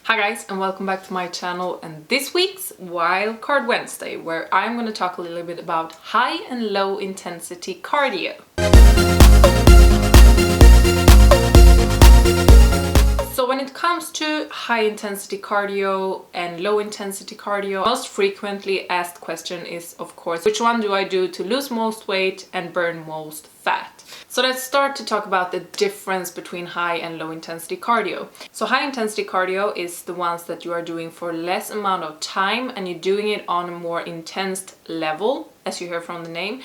Hi guys, and welcome back to my channel and this week's Wildcard Wednesday, where I'm going to talk a little bit about high and low intensity cardio. So when it comes to high intensity cardio and low intensity cardio, most frequently asked question is, of course, which one do I do to lose most weight and burn most fat? So let's start to talk about the difference between high and low intensity cardio. So high intensity cardio is the ones that you are doing for less amount of time and you're doing it on a more intense level, as you hear from the name.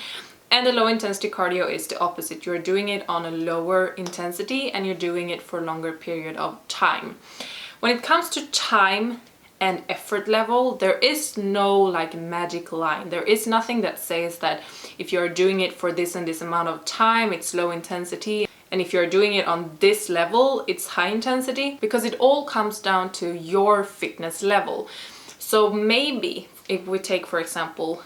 And the low intensity cardio is the opposite. You're doing it on a lower intensity and you're doing it for a longer period of time. When it comes to time and effort level, there is no like magic line. There is nothing that says that if you're doing it for this and this amount of time, it's low intensity. And if you're doing it on this level, it's high intensity, because it all comes down to your fitness level. So maybe if we take, for example,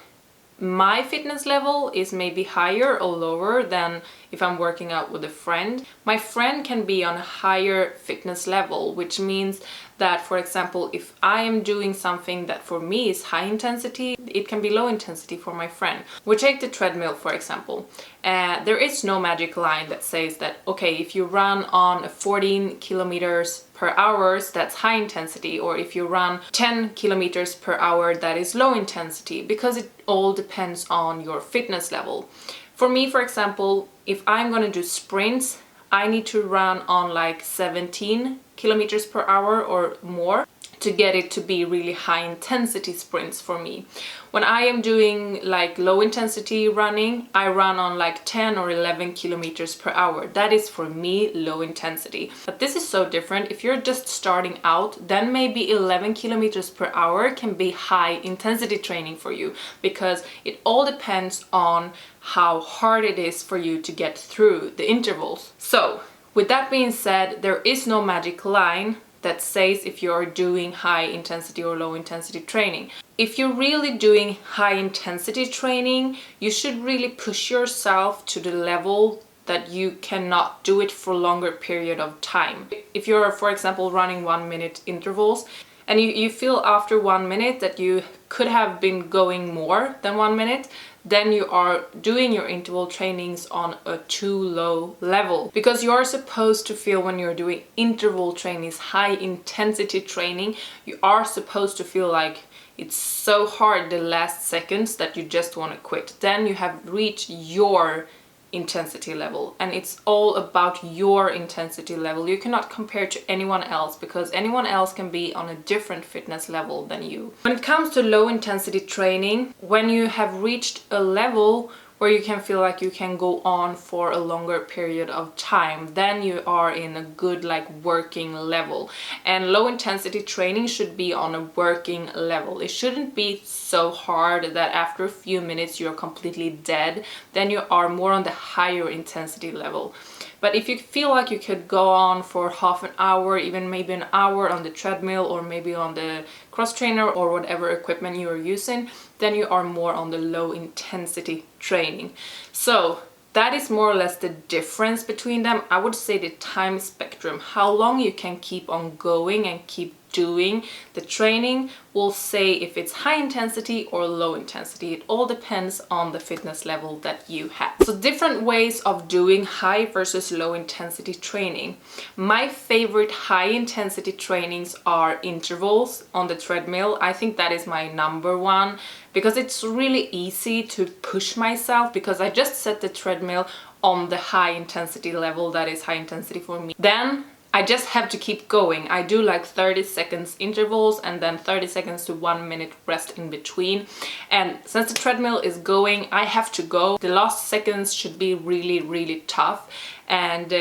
my fitness level is maybe higher or lower than if I'm working out with a friend. My friend can be on a higher fitness level, which means that, for example, if I am doing something that for me is high intensity, it can be low intensity for my friend. We take the treadmill, for example. There is no magic line that says that, okay, if you run on 14 kilometers per hour, that's high intensity, or if you run 10 kilometers per hour, that is low intensity, because it all depends on your fitness level. For me, for example, if I'm gonna do sprints, I need to run on like 17 kilometers per hour or more to get it to be really high intensity sprints for me. When I am doing like low intensity running, I run on like 10 or 11 kilometers per hour. That is for me low intensity. But this is so different. If you're just starting out, then maybe 11 kilometers per hour can be high intensity training for you, because it all depends on how hard it is for you to get through the intervals. So with that being said, there is no magic line that says if you're doing high intensity or low intensity training. If you're really doing high intensity training, you should really push yourself to the level that you cannot do it for a longer period of time. If you're, for example, running 1 minute intervals and you feel after 1 minute that you could have been going more than 1 minute, then you are doing your interval trainings on a too low level. Because you are supposed to feel, when you're doing interval trainings, high intensity training, you are supposed to feel like it's so hard the last seconds that you just want to quit. Then you have reached your intensity level, and it's all about your intensity level. You cannot compare to anyone else, because anyone else can be on a different fitness level than you. When it comes to low intensity training, when you have reached a level where you can feel like you can go on for a longer period of time, then you are in a good like working level. And low intensity training should be on a working level. It shouldn't be so hard that after a few minutes you're completely dead. Then you are more on the higher intensity level. But if you feel like you could go on for half an hour, even maybe an hour on the treadmill, or maybe on the cross trainer or whatever equipment you are using, then you are more on the low intensity training. So that is more or less the difference between them. I would say the time spectrum, how long you can keep on going and keep doing the training, will say if it's high intensity or low intensity. It all depends on the fitness level that you have. So different ways of doing high versus low intensity training. My favorite high intensity trainings are intervals on the treadmill. I think that is my number one, because it's really easy to push myself, because I just set the treadmill on the high intensity level that is high intensity for me. Then I just have to keep going. I do like 30 seconds intervals and then 30 seconds to 1 minute rest in between. And since the treadmill is going, I have to go. The last seconds should be really, really tough. And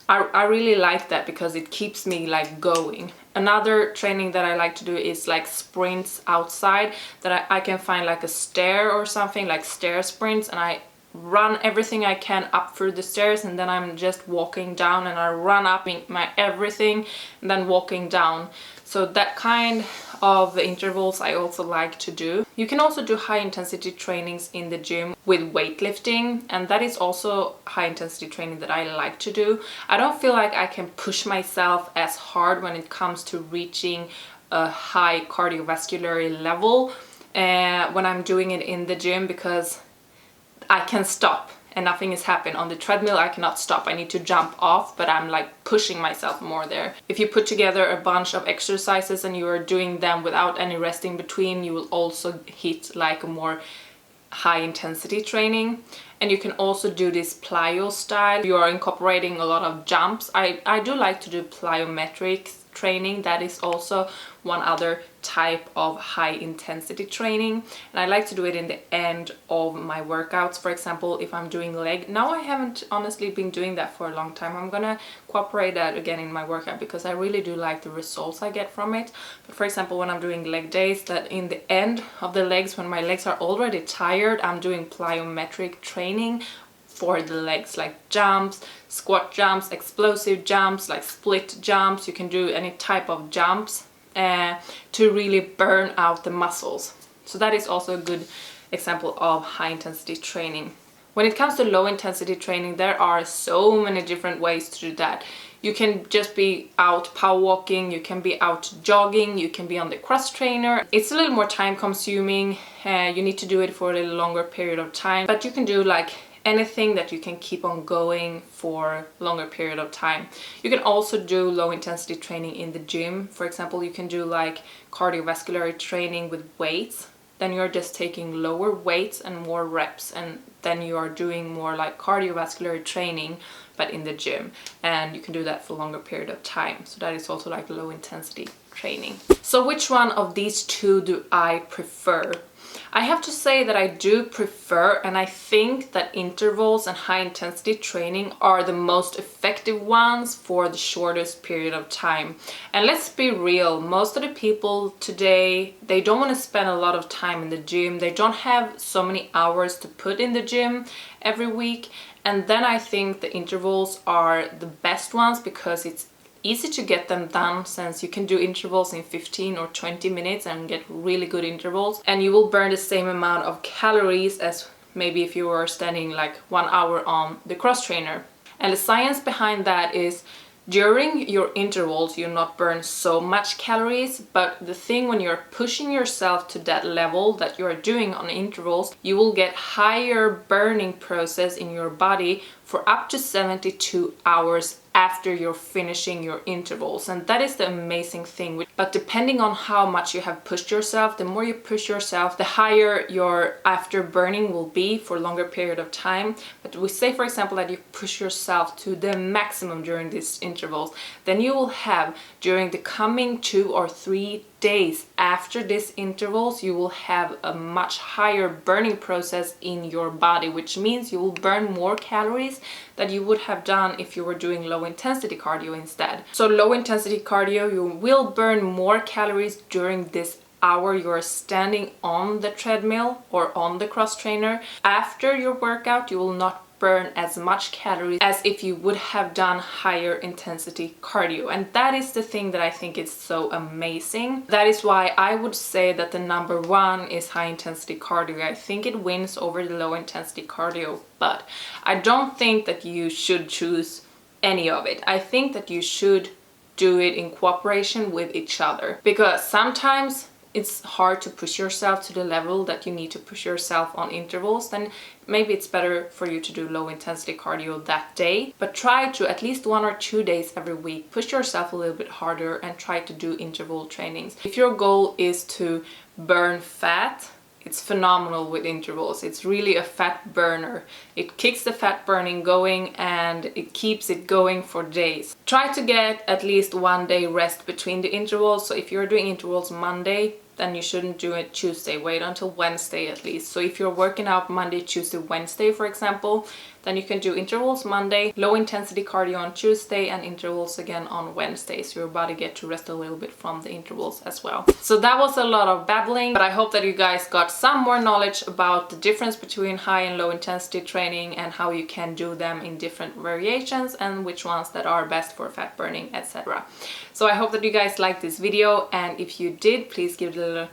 I really like that, because it keeps me like going. Another training that I like to do is like sprints outside, that I can find like a stair or something, like stair sprints, and I run everything I can up through the stairs, and then I'm just walking down, and I run up in my everything and then walking down. So that kind of intervals I also like to do. You can also do high intensity trainings in the gym with weightlifting, and that is also high intensity training that I like to do. I don't feel like I can push myself as hard when it comes to reaching a high cardiovascular level when I'm doing it in the gym, because I can stop and nothing is happening. On the treadmill I cannot stop, I need to jump off, but I'm like pushing myself more there. If you put together a bunch of exercises and you are doing them without any rest in between, you will also hit like a more high intensity training. And you can also do this plyo style. You are incorporating a lot of jumps. I do like to do plyometric training. That is also one other type of high intensity training, and I like to do it in the end of my workouts. For example, if I'm doing leg, now I haven't honestly been doing that for a long time. I'm gonna incorporate that again in my workout because I really do like the results I get from it. But for example, when I'm doing leg days, that in the end of the legs, when my legs are already tired, I'm doing plyometric training for the legs, like jumps, squat jumps, explosive jumps, like split jumps. You can do any type of jumps to really burn out the muscles. So that is also a good example of high intensity training. When it comes to low intensity training, there are so many different ways to do that. You can just be out power walking, you can be out jogging, you can be on the cross trainer. It's a little more time consuming, you need to do it for a little longer period of time, but you can do like anything that you can keep on going for a longer period of time. You can also do low intensity training in the gym. For example, you can do like cardiovascular training with weights. Then you're just taking lower weights and more reps, and then you are doing more like cardiovascular training but in the gym, and you can do that for a longer period of time. So that is also like low intensity training. So which one of these two do I prefer? I have to say that I do prefer, and I think that intervals and high intensity training are the most effective ones for the shortest period of time. And let's be real, most of the people today, they don't want to spend a lot of time in the gym. They don't have so many hours to put in the gym every week. And then I think the intervals are the best ones because it's easy to get them done, since you can do intervals in 15 or 20 minutes and get really good intervals, and you will burn the same amount of calories as maybe if you were standing like 1 hour on the cross trainer. And the science behind that is during your intervals you not burn so much calories, but the thing when you're pushing yourself to that level that you're doing on intervals, you will get higher burning process in your body for up to 72 hours after you're finishing your intervals. And that is the amazing thing. But depending on how much you have pushed yourself, the more you push yourself, the higher your after burning will be for a longer period of time. But we say, for example, that you push yourself to the maximum during these intervals, then you will have during the coming 2 or 3 days after these intervals, you will have a much higher burning process in your body, which means you will burn more calories that you would have done if you were doing low intensity cardio instead. So low intensity cardio, you will burn more calories during this hour you're standing on the treadmill or on the cross trainer. After your workout, you will not burn as much calories as if you would have done higher intensity cardio. And that is the thing that I think is so amazing. That is why I would say that the number one is high intensity cardio. I think it wins over the low intensity cardio, but I don't think that you should choose any of it. I think that you should do it in cooperation with each other, because sometimes it's hard to push yourself to the level that you need to push yourself on intervals. Then maybe it's better for you to do low intensity cardio that day, but try to at least 1 or 2 days every week push yourself a little bit harder and try to do interval trainings. If your goal is to burn fat, it's phenomenal with intervals. It's really a fat burner. It kicks the fat burning going and it keeps it going for days. Try to get at least 1 day rest between the intervals. So if you're doing intervals Monday, then you shouldn't do it Tuesday. Wait until Wednesday at least. So if you're working out Monday, Tuesday, Wednesday, for example, then you can do intervals Monday, low intensity cardio on Tuesday, and intervals again on Wednesday. So your body gets to rest a little bit from the intervals as well. So that was a lot of babbling, but I hope that you guys got some more knowledge about the difference between high and low intensity training and how you can do them in different variations and which ones that are best for fat burning, etc. So I hope that you guys liked this video, and if you did, please give it a little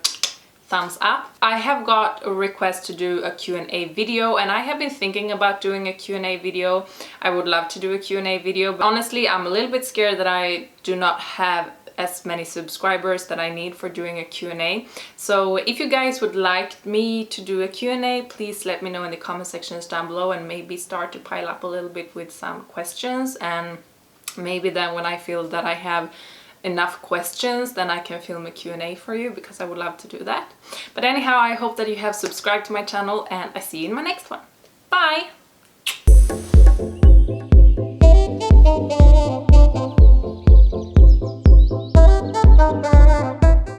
thumbs up. I have got a request to do a Q&A video, and I have been thinking about doing a Q&A video. I would love to do a Q&A video, but honestly I'm a little bit scared that I do not have as many subscribers that I need for doing a Q&A. So if you guys would like me to do a Q&A, please let me know in the comment sections down below, and maybe start to pile up a little bit with some questions, and maybe then when I feel that I have enough questions, then I can film a Q&A for you, because I would love to do that. But anyhow, I hope that you have subscribed to my channel, and I see you in my next one. Bye!